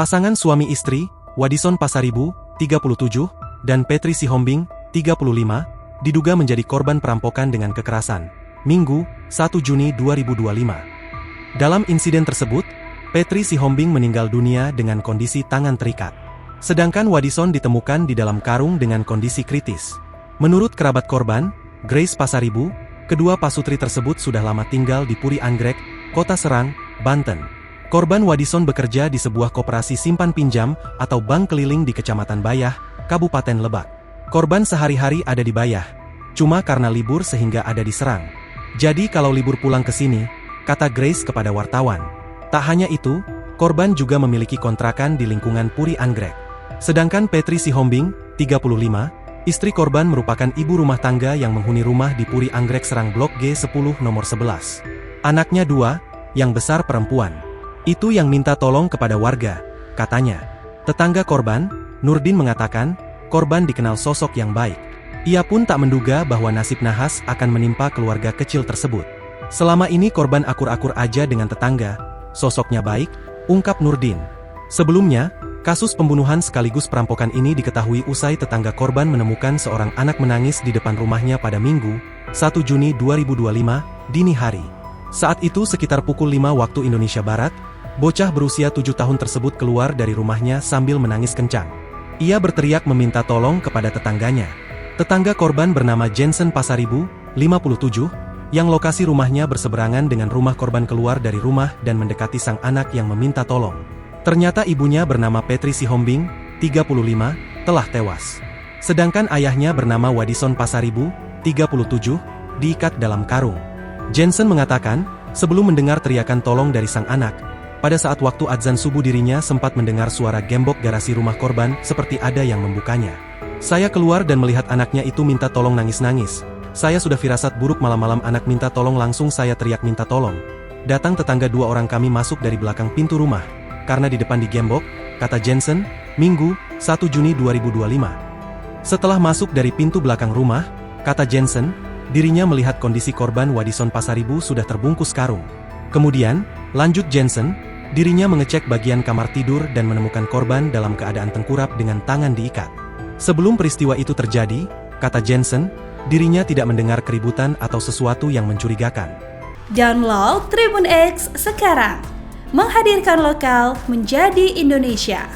Pasangan suami istri, Wadison Pasaribu, 37, dan Petri Sihombing, 35, diduga menjadi korban perampokan dengan kekerasan. Minggu, 1 Juni 2025. Dalam insiden tersebut, Petri Sihombing meninggal dunia dengan kondisi tangan terikat. Sedangkan Wadison ditemukan di dalam karung dengan kondisi kritis. Menurut kerabat korban, Grace Pasaribu, kedua pasutri tersebut sudah lama tinggal di Puri Anggrek, Kota Serang, Banten. Korban Wadison bekerja di sebuah koperasi simpan pinjam atau bank keliling di Kecamatan Bayah, Kabupaten Lebak. Korban sehari-hari ada di Bayah, cuma karena libur sehingga ada di Serang. Jadi kalau libur pulang ke sini, kata Grace kepada wartawan. Tak hanya itu, korban juga memiliki kontrakan di lingkungan Puri Anggrek. Sedangkan Petri Sihombing, 35, istri korban merupakan ibu rumah tangga yang menghuni rumah di Puri Anggrek Serang Blok G10 nomor 11. Anaknya 2, yang besar perempuan. Itu yang minta tolong kepada warga, katanya. Tetangga korban, Nurdin mengatakan, korban dikenal sosok yang baik. Ia pun tak menduga bahwa nasib nahas akan menimpa keluarga kecil tersebut. Selama ini korban akur-akur aja dengan tetangga, sosoknya baik, ungkap Nurdin. Sebelumnya, kasus pembunuhan sekaligus perampokan ini diketahui usai tetangga korban menemukan seorang anak menangis di depan rumahnya pada Minggu, 1 Juni 2025, dini hari. Saat itu sekitar pukul 5 waktu Indonesia Barat, bocah berusia 7 tahun tersebut keluar dari rumahnya sambil menangis kencang. Ia berteriak meminta tolong kepada tetangganya. Tetangga korban bernama Jensen Pasaribu, 57, yang lokasi rumahnya berseberangan dengan rumah korban keluar dari rumah dan mendekati sang anak yang meminta tolong. Ternyata ibunya bernama Petri Sihombing, 35, telah tewas. Sedangkan ayahnya bernama Wadison Pasaribu, 37, diikat dalam karung. Jensen mengatakan, sebelum mendengar teriakan tolong dari sang anak, pada saat waktu adzan subuh dirinya sempat mendengar suara gembok garasi rumah korban seperti ada yang membukanya. Saya keluar dan melihat anaknya itu minta tolong nangis-nangis. Saya sudah firasat buruk malam-malam anak minta tolong langsung saya teriak minta tolong. Datang tetangga 2 orang kami masuk dari belakang pintu rumah. Karena di depan digembok, kata Jensen, Minggu, 1 Juni 2025. Setelah masuk dari pintu belakang rumah, kata Jensen, dirinya melihat kondisi korban Wadison Pasaribu sudah terbungkus karung. Kemudian, lanjut Jensen, dirinya mengecek bagian kamar tidur dan menemukan korban dalam keadaan tengkurap dengan tangan diikat. Sebelum peristiwa itu terjadi, kata Jensen, dirinya tidak mendengar keributan atau sesuatu yang mencurigakan. Download Tribun X sekarang, menghadirkan lokal menjadi Indonesia.